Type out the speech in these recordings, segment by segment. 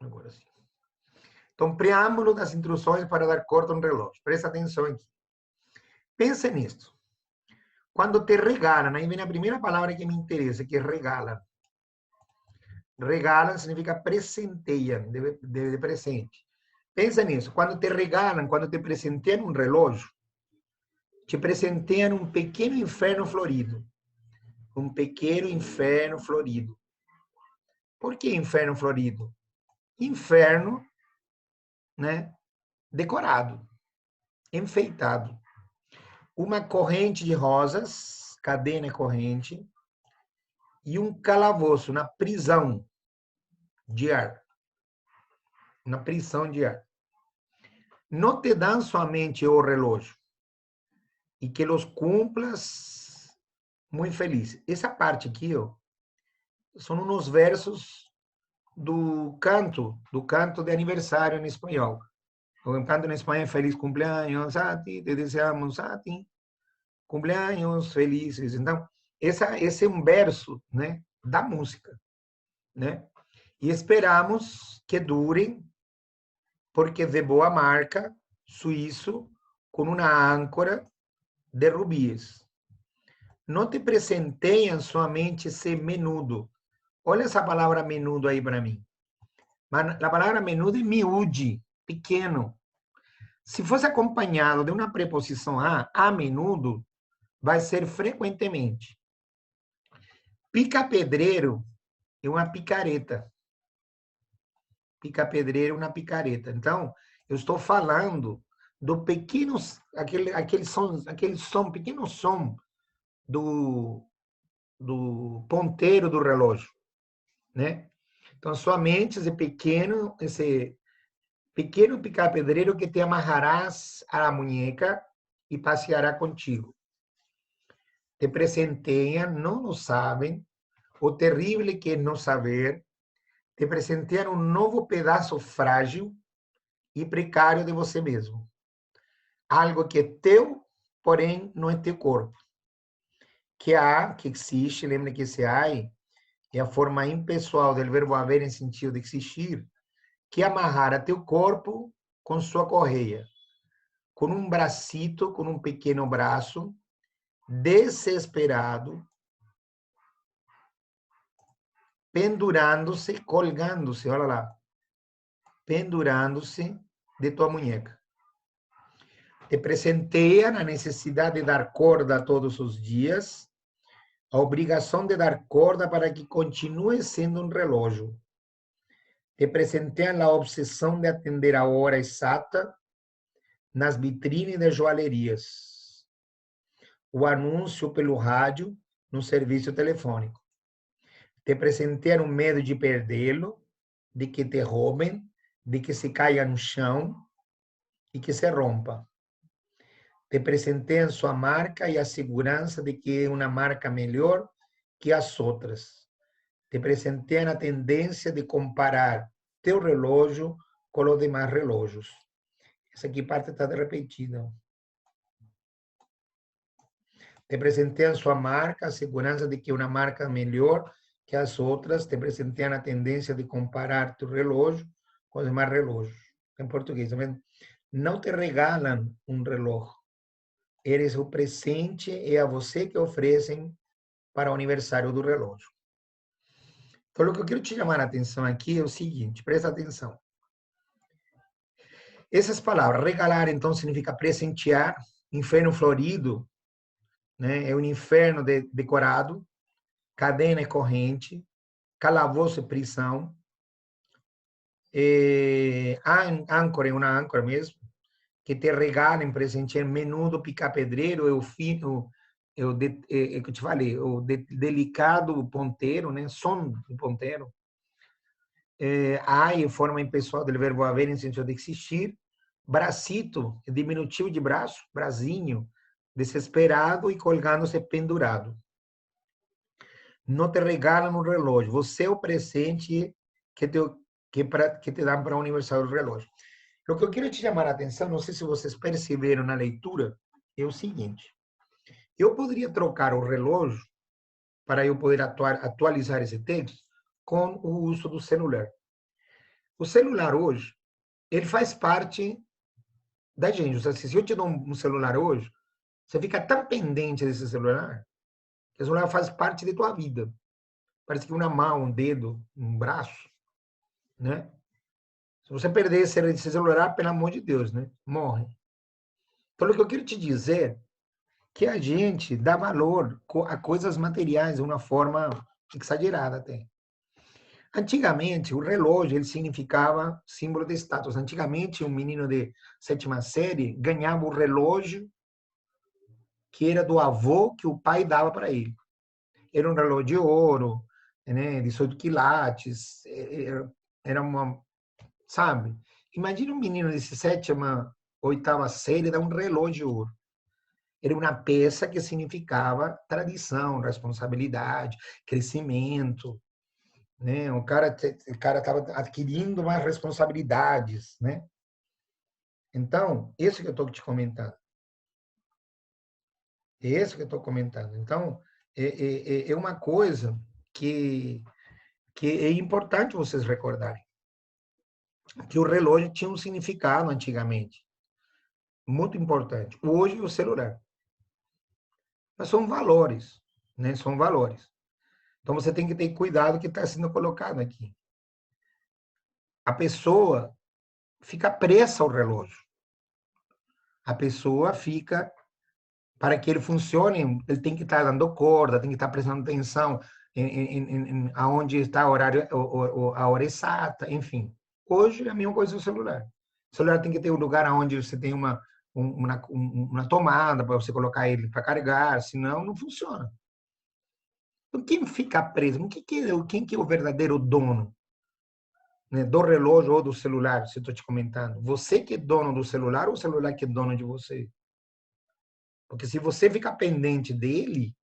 Agora sim. Então, preâmbulo das instruções para dar corda a um relógio. Presta atenção aqui. Pensa nisso. Quando te regalam, aí vem a primeira palavra que me interessa, que é regalam. Regalam significa presenteiam, de presente. Pensa nisso. Quando te regalam, quando te presenteiam um relógio, te presenteiam um pequeno inferno florido. Um pequeno inferno florido. Por que inferno florido? Inferno, né? Decorado, enfeitado. Uma corrente de rosas, cadena corrente, e um calabouço na prisão de ar. Na prisão de ar. Não te dão somente o relógio, e que los cumplas muito feliz. Essa parte aqui, ó, são uns versos do canto de aniversário em espanhol. O canto em espanhol é feliz cumpleaños a ti, te deseamos a ti, cumpleaños felizes. Então, esse é um verso, né, da música, né? E esperamos que durem, porque de boa marca, suíço, com uma âncora de rubíes. Não te presenteiam somente esse menudo. Olha essa palavra menudo aí para mim. A palavra menudo é miúde, pequeno. Se fosse acompanhado de uma preposição a menudo, vai ser frequentemente. Pica-pedreiro é uma picareta. Pica-pedreiro é uma picareta. Então, eu estou falando do pequeno, aquele som, pequeno som do ponteiro do relógio, né? Então, somente esse pequeno pica-pedreiro que te amarrarás à muñeca e passeará contigo. Te presenteiam, não lo sabem, o terrível que é não saber, te presenteiam um novo pedaço frágil e precário de você mesmo. Algo que é teu, porém não é teu corpo. Que há, que existe, lembra que esse ai é a forma impessoal do verbo haver em sentido de existir, que amarrar a teu corpo com sua correia, com um bracito, com um pequeno braço, desesperado, pendurando-se, colgando-se, olha lá, pendurando-se de tua muñeca. Te presenteia na necessidade de dar corda todos os dias, a obrigação de dar corda para que continue sendo um relógio. Te presenteiam a obsessão de atender a hora exata nas vitrines de joalherias. O anúncio pelo rádio no serviço telefônico. Te presenteiam o medo de perdê-lo, de que te roubem, de que se caia no chão e que se rompa. Te presenteiam sua marca e a segurança de que é uma marca melhor que as outras. Te presenteiam a tendência de comparar teu relógio com os demais relógios. Essa aqui parte está repetida. Te presenteiam sua marca, a segurança de que é uma marca melhor que as outras. Te presenteiam a tendência de comparar teu relógio com os demais relógios. Em português, tá vendo? Não te regalam um relógio. Eres o presente, é a você que oferecem para o aniversário do relógio. Então, o que eu quero te chamar a atenção aqui é o seguinte, presta atenção. Essas palavras, regalar, então, significa presentear, inferno florido, né? É um inferno decorado, cadena e corrente, calabouço e prisão, âncora é uma âncora mesmo, que te regalem, presentear menudo, pica-pedreiro, é o fino, que eu te falei, o delicado ponteiro, né? Som do ponteiro. Ai, forma impessoal do verbo haver em sentido de existir. Bracito, diminutivo de braço, bracinho, desesperado e colgando-se pendurado. Não te regalam um relógio. Você é o presente que te dão para o aniversário do relógio. O que eu quero te chamar a atenção, não sei se vocês perceberam na leitura, é o seguinte. Eu poderia trocar o relógio para eu poder atualizar esse texto com o uso do celular. O celular hoje, ele faz parte da gente. Se eu te dou um celular hoje, você fica tão pendente desse celular, que o celular faz parte da tua vida. Parece que uma mão, um dedo, um braço, né? Se você perder esse celular, pelo amor de Deus, né? Morre. Então, o que eu quero te dizer é que a gente dá valor a coisas materiais de uma forma exagerada até. Antigamente, o relógio ele significava símbolo de status. Antigamente, um menino de sétima série ganhava o relógio que era do avô que o pai dava para ele. Era um relógio de ouro, né, 18 quilates, era uma, sabe? Imagina um menino de sétima, oitava série dar um relógio de ouro. Era uma peça que significava tradição, responsabilidade, crescimento, né? O cara estava adquirindo mais responsabilidades, né? Então, isso que eu estou te comentando. É isso que eu estou comentando. Então, é uma coisa que é importante vocês recordarem. Que o relógio tinha um significado antigamente. Muito importante. Hoje, o celular. Mas são valores, né? São valores. Então, você tem que ter cuidado que está sendo colocado aqui. A pessoa fica presa ao relógio. A pessoa fica, para que ele funcione, ele tem que estar dando corda, tem que estar prestando atenção aonde está o horário, a hora exata, enfim. Hoje é a mesma coisa do celular. O celular tem que ter um lugar onde você tem uma tomada para você colocar ele para carregar, senão não funciona. Então, quem fica preso? Quem que é o verdadeiro dono, né, do relógio ou do celular, se estou te comentando? Você que é dono do celular ou o celular que é dono de você? Porque se você ficar pendente dele,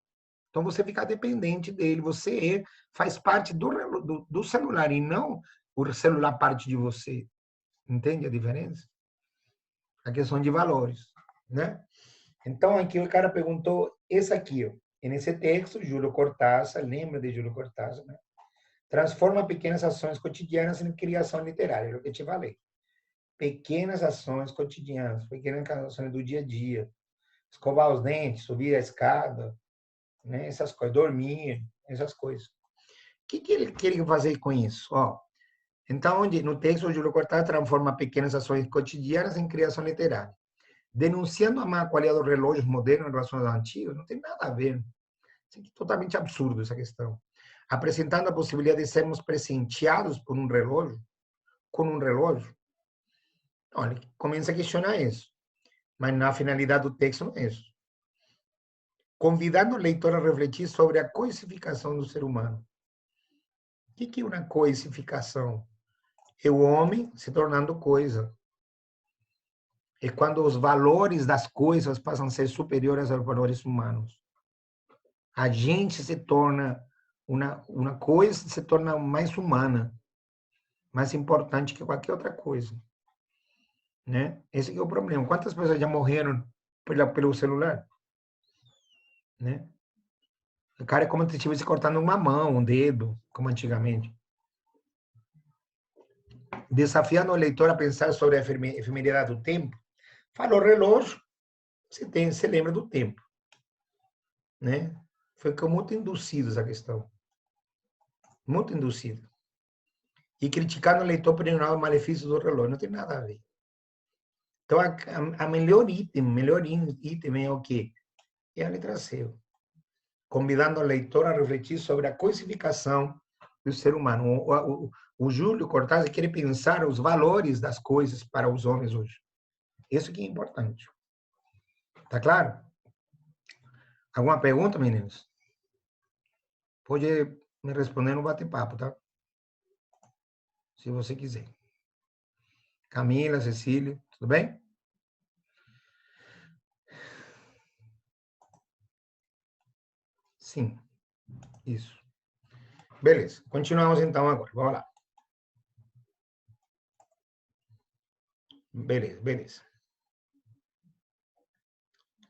então você fica dependente dele. Você faz parte do celular e não o celular parte de você. Entende a diferença? A questão de valores, né? Então, aqui o cara perguntou esse aqui, ó. E nesse texto, Júlio Cortázar, lembra de Júlio Cortázar, né? Transforma pequenas ações cotidianas em criação literária, é o que eu te falei. Pequenas ações cotidianas, pequenas ações do dia a dia. Escovar os dentes, subir a escada, né? Essas coisas, dormir, essas coisas. O que ele queria fazer com isso? Ó, então, no texto, o Júlio Cortázar transforma pequenas ações cotidianas em criação literária. Denunciando a má qualidade dos relógios modernos em relação aos antigos, não tem nada a ver. Isso é totalmente absurdo, essa questão. Apresentando a possibilidade de sermos presenteados por um relógio, com um relógio, olha, começa a questionar isso. Mas na finalidade do texto não é isso. Convidando o leitor a refletir sobre a coisificação do ser humano. O que é uma coisificação? É o homem se tornando coisa. É quando os valores das coisas passam a ser superiores aos valores humanos. A gente se torna uma coisa, se torna mais humana, mais importante que qualquer outra coisa, né? Esse é o problema. Quantas pessoas já morreram pelo celular, né? O cara é como se estivesse cortando uma mão, um dedo, como antigamente. Desafiando o leitor a pensar sobre a efemeridade do tempo, falou relógio, você lembra do tempo, né? Foi muito induzido essa questão. Muito induzido. E criticando o leitor por ignorar o malefício do relógio. Não tem nada a ver. Então, a melhor item é o quê? É a letra C. Convidando o leitor a refletir sobre a coisificação do ser humano. O Júlio Cortázar quer pensar os valores das coisas para os homens hoje. Isso que é importante. Tá claro? Alguma pergunta, meninos? Pode me responder no bate-papo, tá? Se você quiser. Camila, Cecília, tudo bem? Sim, isso. Beleza, continuamos então agora. Vamos lá. Beleza, beleza.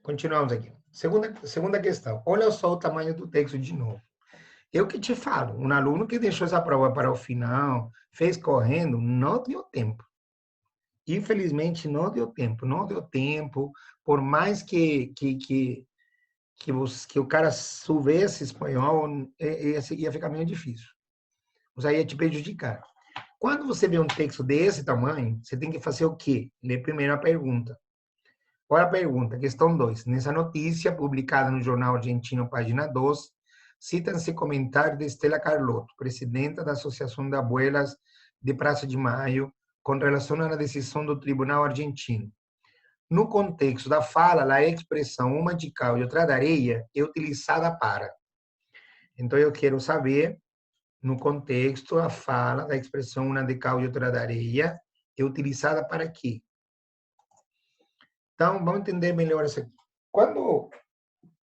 Continuamos aqui. Segunda questão. Olha só o tamanho do texto de novo. Eu que te falo, um aluno que deixou essa prova para o final, fez correndo, não deu tempo. Infelizmente, não deu tempo, não deu tempo, por mais que o cara soubesse espanhol, ia ficar meio difícil. Você ia te prejudicar. Quando você vê um texto desse tamanho, você tem que fazer o quê? Ler primeiro a pergunta. Olha a pergunta, questão 2. Nessa notícia, publicada no jornal argentino, página 2, citam-se comentários de Estela Carlotto, presidenta da Associação de Abuelas de Praça de Maio, com relação à decisão do Tribunal Argentino. No contexto da fala, a expressão uma de cal e outra de areia é utilizada para. Então, eu quero saber, no contexto, a fala da expressão uma de cal e outra de areia é utilizada para quê? Então, vamos entender melhor isso aqui.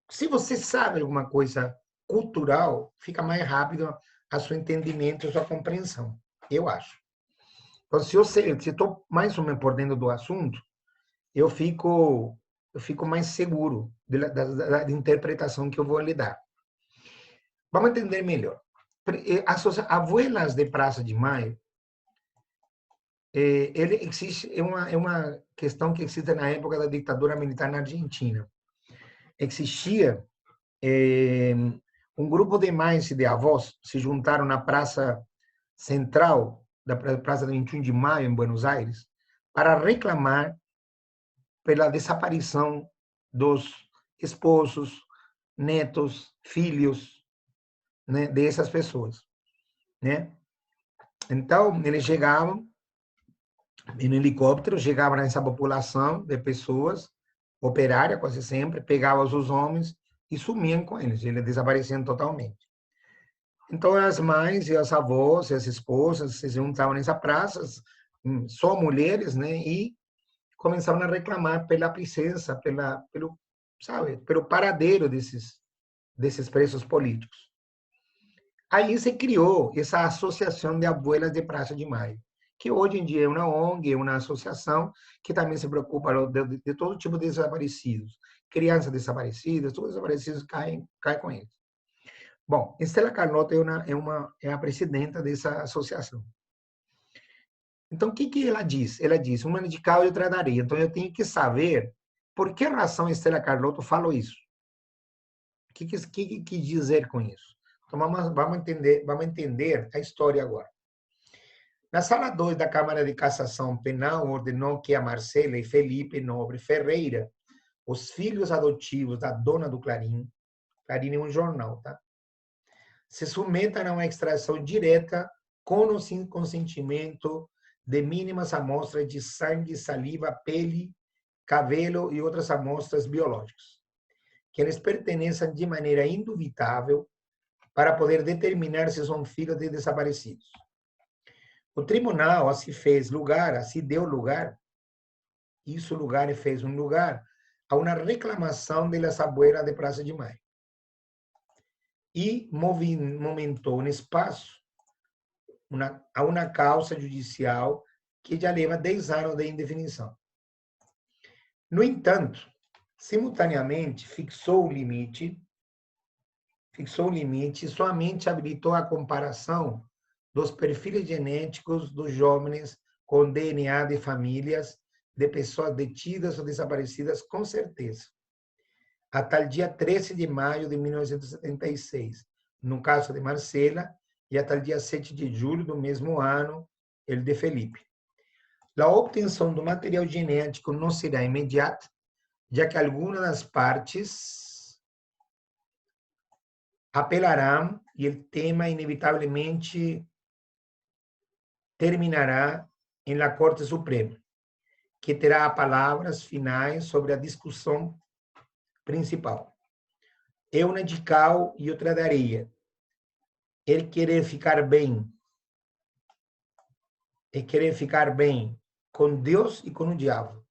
Se você sabe alguma coisa cultural, fica mais rápido a seu entendimento, a sua compreensão, eu acho. Então, se eu estou mais ou menos por dentro do assunto, eu fico mais seguro da interpretação que eu vou lhe dar. Vamos entender melhor. As abuelas de Praça de Maio, é uma questão que existe na época da ditadura militar na Argentina. Existia um grupo de mães e de avós se juntaram na praça central da Praça de 21 de Maio, em Buenos Aires, para reclamar pela desaparição dos esposos, netos, filhos, né, dessas pessoas, né? Então, eles chegavam em helicóptero, chegavam nessa população de pessoas, operária quase sempre, pegavam os homens e sumiam com eles desapareciam totalmente. Então, as mães e as avós e as esposas se juntavam nessa praça, só mulheres, né? E começaram a reclamar pela presença, pelo paradeiro desses presos políticos. Aí se criou essa Associação de Abuelas de Praça de Maio, que hoje em dia é uma ONG, uma associação que também se preocupa de todo tipo de desaparecidos. Crianças desaparecidas, todos desaparecidos caem com eles. Bom, Estela Carlotto é a presidenta dessa associação. Então, o que ela diz? Ela diz, uma de cal e outra de areia. Então, eu tenho que saber por que razão Estela Carlotto falou isso. O que quis dizer com isso? Então, vamos entender a história agora. Na sala 2 da Câmara de Cassação Penal, ordenou que a Marcela e Felipe Nobre Ferreira, os filhos adotivos da dona do Clarim é um jornal, tá? Se submetam a uma extração direta com o consentimento de mínimas amostras de sangue, saliva, pele, cabelo e outras amostras biológicas, que eles pertençam de maneira indubitável para poder determinar se são filhos de desaparecidos. O tribunal assim deu lugar, fez um lugar a uma reclamação das abuelas de Praça de Maio. E movimentou um espaço a uma causa judicial que já leva 10 anos de indefinição. No entanto, simultaneamente fixou o limite e somente habilitou a comparação dos perfis genéticos dos jovens com DNA de famílias de pessoas detidas ou desaparecidas com certeza, até o dia 13 de maio de 1976, no caso de Marcela, e até o dia 7 de julho do mesmo ano, el de Felipe. A obtenção do material genético não será imediata, já que algumas das partes apelarão e o tema inevitavelmente terminará na Corte Suprema, que terá palavras finais sobre a discussão principal. É uma de cal e outra de areia. Ele querer ficar bem com Deus e com o diabo.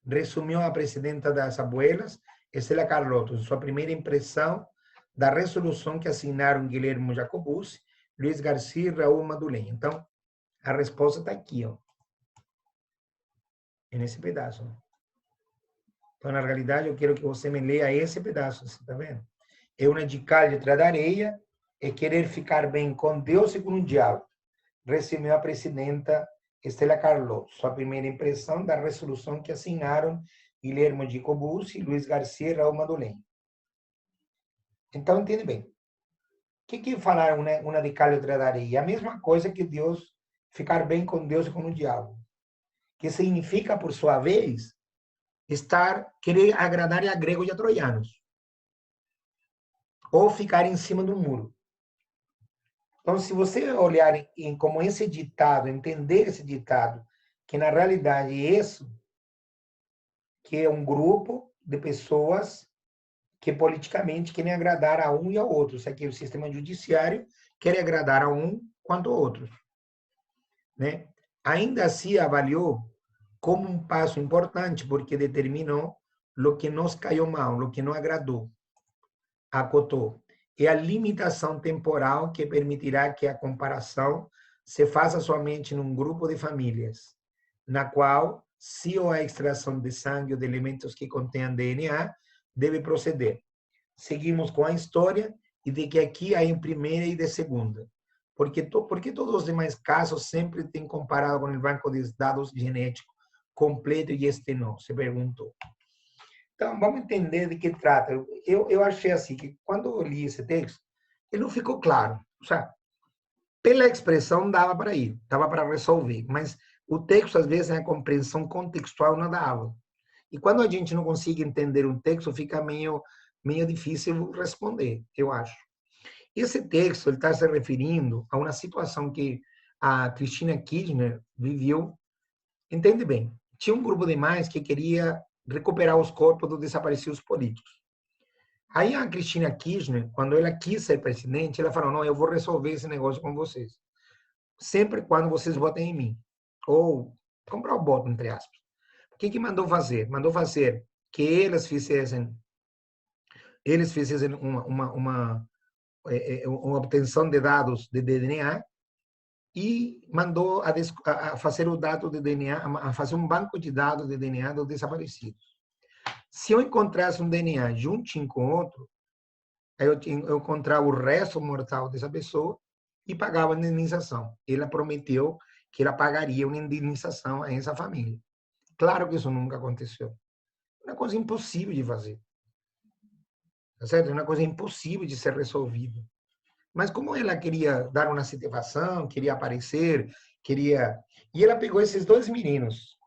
Resumiu a presidenta das abuelas, Estela Carlotto, em sua primeira impressão da resolução que assinaram Guilherme Jacobus, Luiz Garcia e Raul Madulem. Então, a resposta está aqui, ó, nesse pedaço. Então, na realidade, eu quero que você me leia esse pedaço, está vendo? é uma de cal e outra de areia, é querer ficar bem com Deus e com o diabo, resumiu a presidenta Estela Carlotto, sua primeira impressão da resolução que assinaram Guilherme Gico Bussi, Luiz Garcia e Raul Madolém. Então, entende bem. O que falar uma de cal e outra de areia? A mesma coisa que Deus, ficar bem com Deus e com o diabo. Que significa, por sua vez, querer agradar a gregos e a troianos. Ou ficar em cima do muro. Então, se você olhar como esse ditado, entender esse ditado, que na realidade é isso, que é um grupo de pessoas que politicamente querem agradar a um e ao outro. Isso aqui é o sistema judiciário, quer agradar a um quanto a outros. Né? Ainda assim, avaliou como um passo importante, porque determinou o que nos caiu mal, o que não agradou. Acotou. É a limitação temporal que permitirá que a comparação se faça somente num grupo de famílias, na qual, se a extração de sangue ou de elementos que contêm DNA, deve proceder. Seguimos com a história e de que aqui há em primeira e de segunda. Porque todos os demais casos sempre têm comparado com o banco de dados genético completo e este não? Se perguntou. Então, vamos entender de que trata. Eu achei assim, que quando eu li esse texto, ele não ficou claro, sabe? Pela expressão dava para ir, dava para resolver, mas o texto, às vezes, a compreensão contextual não dava. E quando a gente não consegue entender um texto, fica meio difícil responder, eu acho. Esse texto ele está se referindo a uma situação que a Cristina Kirchner viveu. Entende bem? Tinha um grupo de mães que queria recuperar os corpos dos desaparecidos políticos. Aí a Cristina Kirchner, quando ela quis ser presidente, ela falou: não, eu vou resolver esse negócio com vocês. Sempre quando vocês votem em mim. Ou comprar o voto, entre aspas. O que mandou fazer? Mandou fazer que eles fizessem uma obtenção de dados de DNA e mandou a fazer o dado de DNA, a fazer um banco de dados de DNA dos desaparecidos. Se eu encontrasse um DNA juntinho com outro, eu encontrava o resto mortal dessa pessoa e pagava a indenização. Ela prometeu que ela pagaria uma indenização a essa família. Claro que isso nunca aconteceu. É uma coisa impossível de fazer. Tá certo? É uma coisa impossível de ser resolvida. Mas como ela queria dar uma satisfação, queria aparecer, queria... E ela pegou esses dois meninos.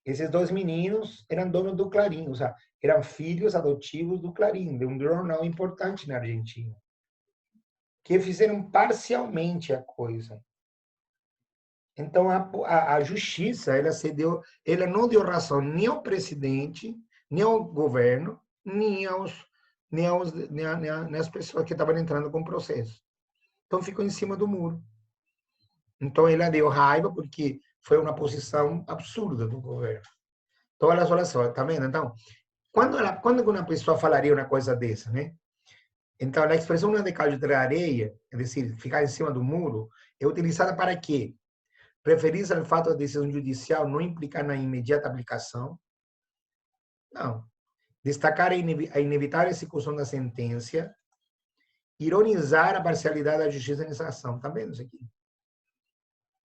Esses dois meninos eram donos do Clarim, ou seja, eram filhos adotivos do Clarim, de um jornal importante na Argentina, que fizeram parcialmente a coisa. Então, a justiça, ela não deu razão nem ao presidente, nem ao governo, nem às pessoas que estavam entrando com o processo. Então, ficou em cima do muro. Então, ela deu raiva porque foi uma posição absurda do governo. Então, olha só, tá vendo? Então, quando uma pessoa falaria uma coisa dessa, né? Então, a expressão não de caldo de areia, é decir, ficar em cima do muro, é utilizada para quê? Referir-se ao fato da decisão judicial não implicar na imediata aplicação. Não. Destacar a inevitável execução da sentença. Ironizar a parcialidade da justiça nessa ação. Está vendo isso aqui?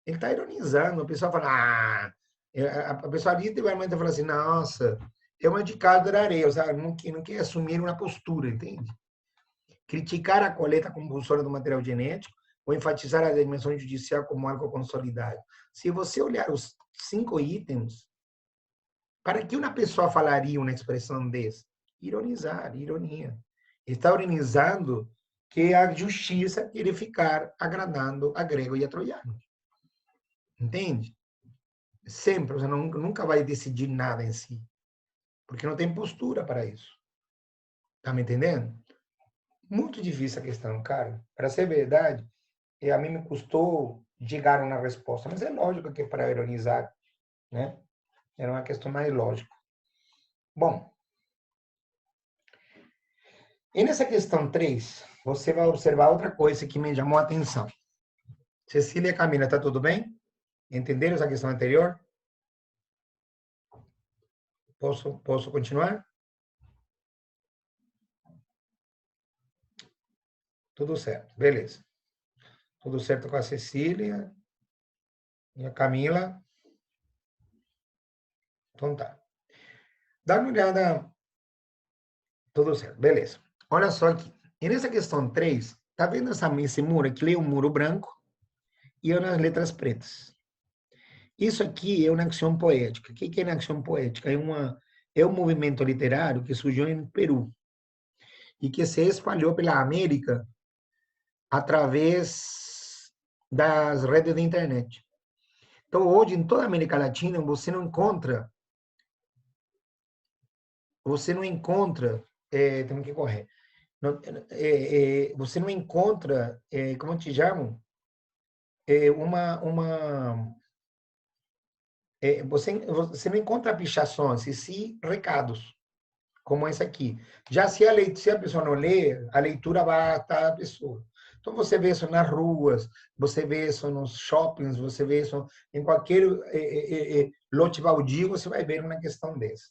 Ele está ironizando. A pessoa fala, a pessoa literalmente fala assim, nossa, é uma de caldo de areia, ou seja, não quer assumir uma postura, entende? Criticar a coleta compulsória do material genético ou enfatizar a dimensão judicial como algo consolidado. Se você olhar os 5 itens, para que uma pessoa falaria uma expressão dessa? Ironizar, ironia. Está ironizando que a justiça quer ficar agradando a grego e a troiano. Entende? Sempre, você nunca vai decidir nada em si, porque não tem postura para isso. Tá me entendendo? Muito difícil a questão, cara. Para ser verdade, a mim me custou chegar a uma resposta, mas é lógico que é para ironizar, né? Era uma questão mais lógica. Bom, e nessa questão 3, você vai observar outra coisa que me chamou a atenção. Cecília e Camila, está tudo bem? Entenderam essa questão anterior? Posso continuar? Tudo certo, beleza. Tudo certo com a Cecília e a Camila. Então tá. Dá uma olhada. Tudo certo, beleza. Olha só aqui. E nessa questão 3, tá vendo esse muro aqui? É um muro branco e eu nas letras pretas. Isso aqui é uma ação poética. O que é uma ação poética? É um movimento literário que surgiu em Peru e que se espalhou pela América através das redes de internet. Então, hoje, em toda a América Latina, você não encontra, temos que correr, você não encontra, como te chamam? Você não encontra pichações, e sim recados, como esse aqui. Já se a pessoa não lê, a leitura vai estar a pessoa. Então, você vê isso nas ruas, você vê isso nos shoppings, você vê isso em qualquer lote baldio, você vai ver uma questão dessa.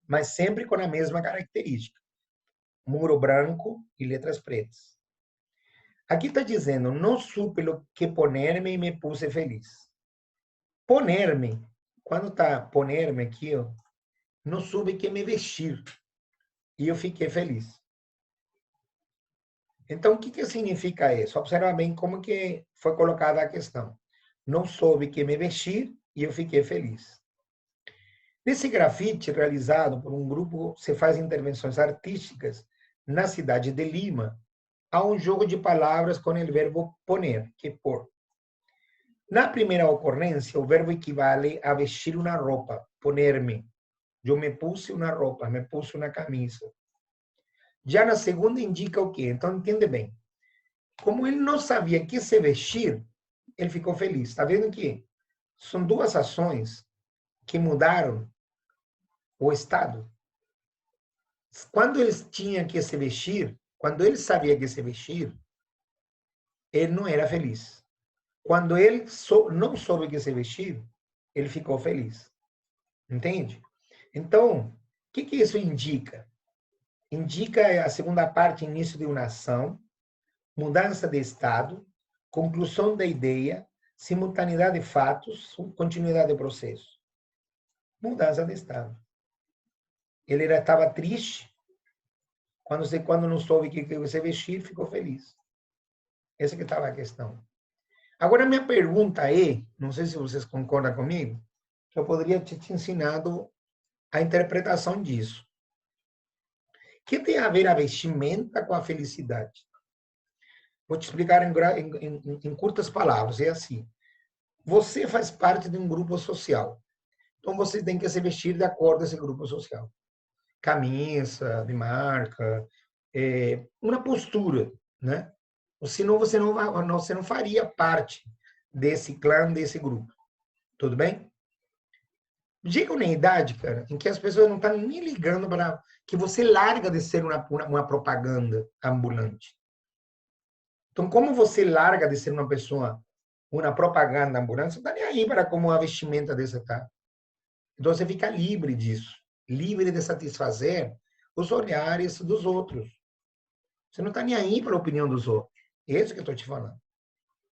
Mas sempre com a mesma característica. Muro branco e letras pretas. Aqui está dizendo, não supe lo que ponerme e me puse feliz. Ponerme, quando está ponerme aqui, ó, não soube que me vestir. E eu fiquei feliz. Então, o que significa isso? Observa bem como que foi colocada a questão. Não soube que me vestir e eu fiquei feliz. Nesse grafite realizado por um grupo, se faz intervenções artísticas na cidade de Lima, há um jogo de palavras com o verbo poner, que é pôr. Na primeira ocorrência, o verbo equivale a vestir uma roupa, poner-me. Eu me puse uma roupa, me puse uma camisa. Já na segunda indica o quê? Então, entende bem. Como ele não sabia que se vestir, ele ficou feliz. Está vendo que são duas ações que mudaram o estado. Quando ele tinha que se vestir, quando ele sabia que se vestir, ele não era feliz. Quando ele não soube que se vestir, ele ficou feliz. Entende? Então, o que isso indica? Indica a segunda parte, início de uma ação, mudança de estado, conclusão da ideia, simultaneidade de fatos, continuidade do processo. Mudança de estado. Ele estava triste, quando não soube que você vestir, ficou feliz. Essa que estava a questão. Agora, minha pergunta é, não sei se vocês concordam comigo, que eu poderia ter te ensinado a interpretação disso. O que tem a ver a vestimenta com a felicidade? Vou te explicar em curtas palavras. É assim. Você faz parte de um grupo social. Então, você tem que se vestir de acordo com esse grupo social. Camisa de marca, uma postura, né? Senão você não faria parte desse clã, desse grupo. Tudo bem? Chega uma idade, cara, em que as pessoas não estão nem ligando para que você larga de ser uma propaganda ambulante. Então, como você larga de ser uma pessoa, uma propaganda ambulante, você não está nem aí para como a vestimenta dessa está. Então, você fica livre disso, livre de satisfazer os olhares dos outros. Você não está nem aí para a opinião dos outros. É isso que eu estou te falando.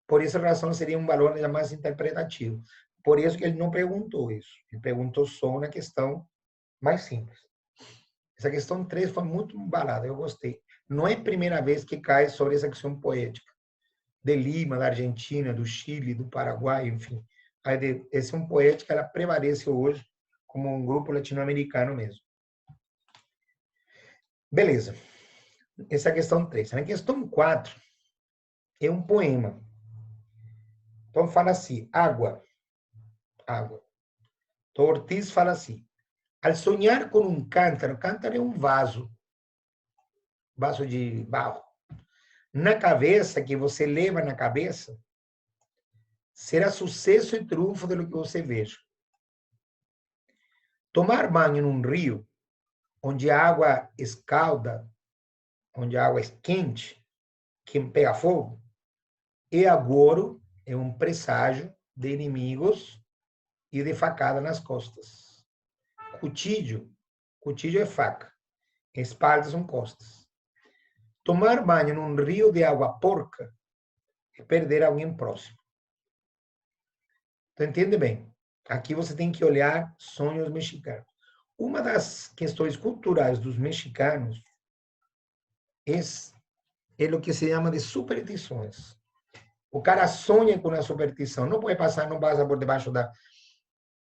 Por isso, a relação seria um valor mais interpretativo. Por isso que ele não perguntou isso. Ele perguntou só uma questão mais simples. Essa questão 3 foi muito balada, eu gostei. Não é a primeira vez que cai sobre essa questão poética. De Lima, da Argentina, do Chile, do Paraguai, enfim. Essa é um poética, ela prevalece hoje como um grupo latino-americano mesmo. Beleza. Essa é a questão 3. A questão 4 é um poema. Então, fala assim, água. Água. Então, Ortiz fala assim, al sonhar com um cântaro é um vaso de barro, na cabeça, que você leva na cabeça, será sucesso e triunfo do que você veja. Tomar banho num rio, onde a água escalda, onde a água é quente, que pega fogo, e agora é um presságio de inimigos e de facada nas costas. Cuchillo é faca, espaldas são costas. Tomar banho num rio de água porca é perder alguém próximo. Então, entende bem? Aqui você tem que olhar sonhos mexicanos. Uma das questões culturais dos mexicanos é o que se chama de superstições. O cara sonha com a superstição. Não pode passar, não passa por debaixo da...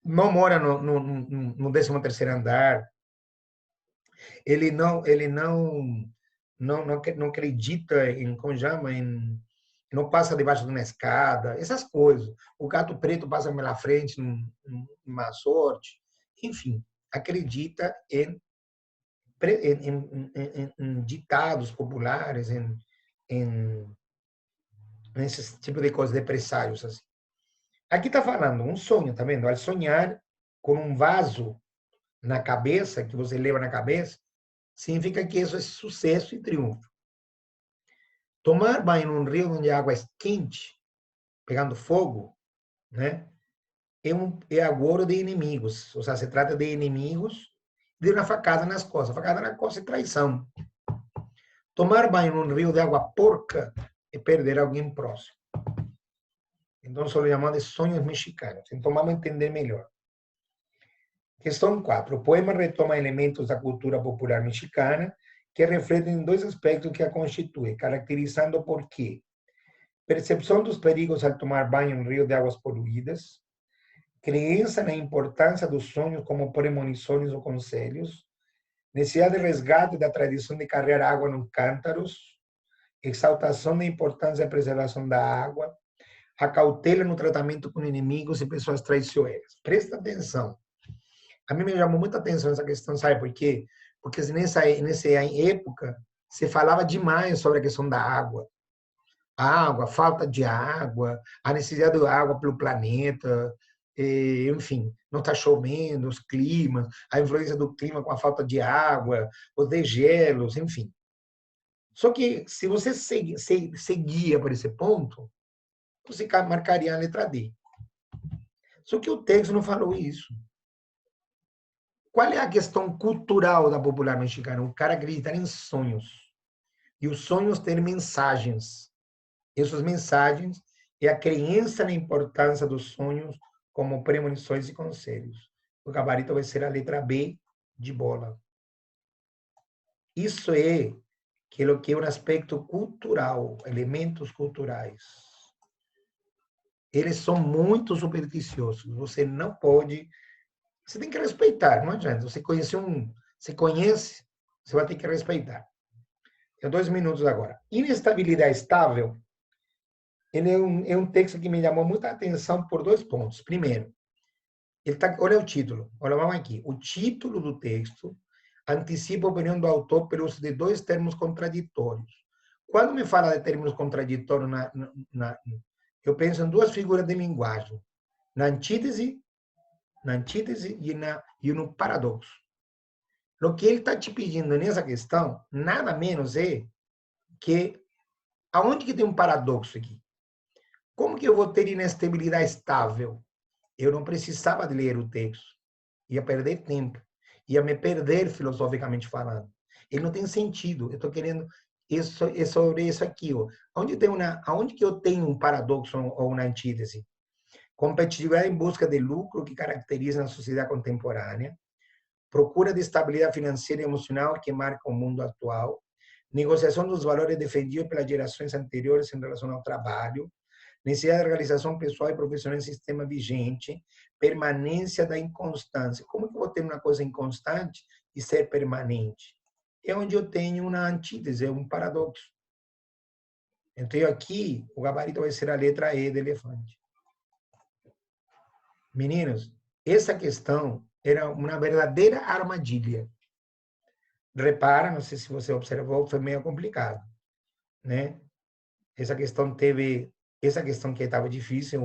Não mora no 13º andar. Ele não acredita em, como chama, não passa debaixo de uma escada, essas coisas. O gato preto passa pela frente numa sorte. Enfim, acredita em ditados populares, em esse tipo de coisas, de presságios. Assim. Aqui está falando um sonho, tá vendo? Ao sonhar com um vaso na cabeça, que você leva na cabeça, significa que isso é sucesso e triunfo. Tomar banho num rio onde a água é quente, pegando fogo, né? É agouro de inimigos. Ou seja, se trata de inimigos de uma facada nas costas. Facada nas costas é traição. Tomar banho num rio de água porca é perder alguém próximo. Então, são chamados de sonhos mexicanos. Então, vamos entender melhor. Questão 4. O poema retoma elementos da cultura popular mexicana que refletem dois aspectos que a constituem, caracterizando por quê? Percepção dos perigos ao tomar banho em rio de águas poluídas, crença na importância dos sonhos como premonições ou conselhos, necessidade de resgate da tradição de carregar água em cântaros, exaltação da importância da preservação da água, a cautela no tratamento com inimigos e pessoas traiçoeiras. Presta atenção. A mim me chamou muita atenção essa questão, sabe por quê? Porque nessa época se falava demais sobre a questão da água. A água, a falta de água, a necessidade de água pelo planeta, enfim, não está chovendo, os climas, a influência do clima com a falta de água, os degelos, enfim. Só que se você seguia por esse ponto, você marcaria a letra D. Só que o texto não falou isso. Qual é a questão cultural da popular mexicana? O cara acreditar em sonhos. E os sonhos têm mensagens. Essas mensagens é a crença na importância dos sonhos como premonições e conselhos. O gabarito vai ser a letra B de bola. Isso é aquilo que é um aspecto cultural, elementos culturais. Eles são muito supersticiosos. Você não pode... Você tem que respeitar, não adianta. Você conhece, você vai ter que respeitar. Tenho 2 minutos agora. Inestabilidade estável, ele é um texto que me chamou muita atenção por 2 pontos. Primeiro, olha o título, olha, vamos aqui. O título do texto antecipa a opinião do autor pelo uso de 2 termos contraditórios. Quando me fala de termos contraditórios, eu penso em 2 figuras de linguagem. Na antítese e no paradoxo. O que ele está te pedindo nessa questão, nada menos é que, aonde que tem um paradoxo aqui? Como que eu vou ter inestabilidade estável? Eu não precisava de ler o texto. Ia perder tempo. Ia me perder filosoficamente falando. Ele não tem sentido. Eu estou querendo... Isso é sobre isso aqui. Ó. Aonde que eu tenho um paradoxo ou uma antítese? Competitividade em busca de lucro que caracteriza a sociedade contemporânea, procura de estabilidade financeira e emocional que marca o mundo atual, negociação dos valores defendidos pelas gerações anteriores em relação ao trabalho, necessidade de realização pessoal e profissional em sistema vigente, permanência da inconstância. Como que eu vou ter uma coisa inconstante e ser permanente? É onde eu tenho uma antítese, é um paradoxo. Então, aqui, o gabarito vai ser a letra E de elefante. Meninos, essa questão era uma verdadeira armadilha. Repara, não sei se você observou, foi meio complicado, né? Essa questão que estava difícil,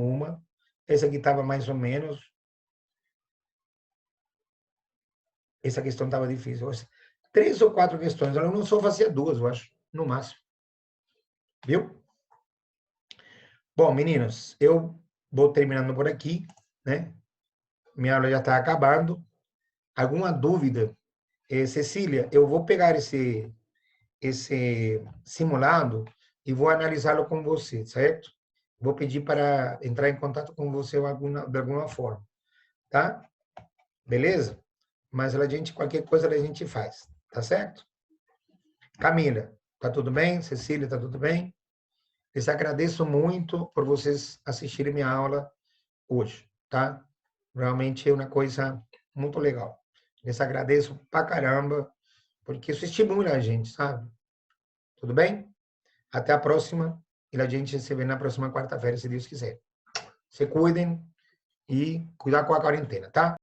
essa que estava mais ou menos, essa questão estava difícil. 3 ou 4 questões, eu não só fazia 2, eu acho, no máximo. Viu? Bom, meninos, eu vou terminando por aqui, né? Minha aula já está acabando. Alguma dúvida? Cecília, eu vou pegar esse simulado e vou analisá-lo com você, certo? Vou pedir para entrar em contato com você de alguma forma, tá? Beleza? Mas a gente, qualquer coisa a gente faz, tá certo? Camila, tá tudo bem? Cecília, tá tudo bem? Les agradeço muito por vocês assistirem minha aula hoje, tá? Realmente é uma coisa muito legal. Les agradeço pra caramba, porque isso estimula a gente, sabe? Tudo bem? Até a próxima e a gente se vê na próxima quarta-feira, se Deus quiser. Se cuidem e cuidar com a quarentena, tá?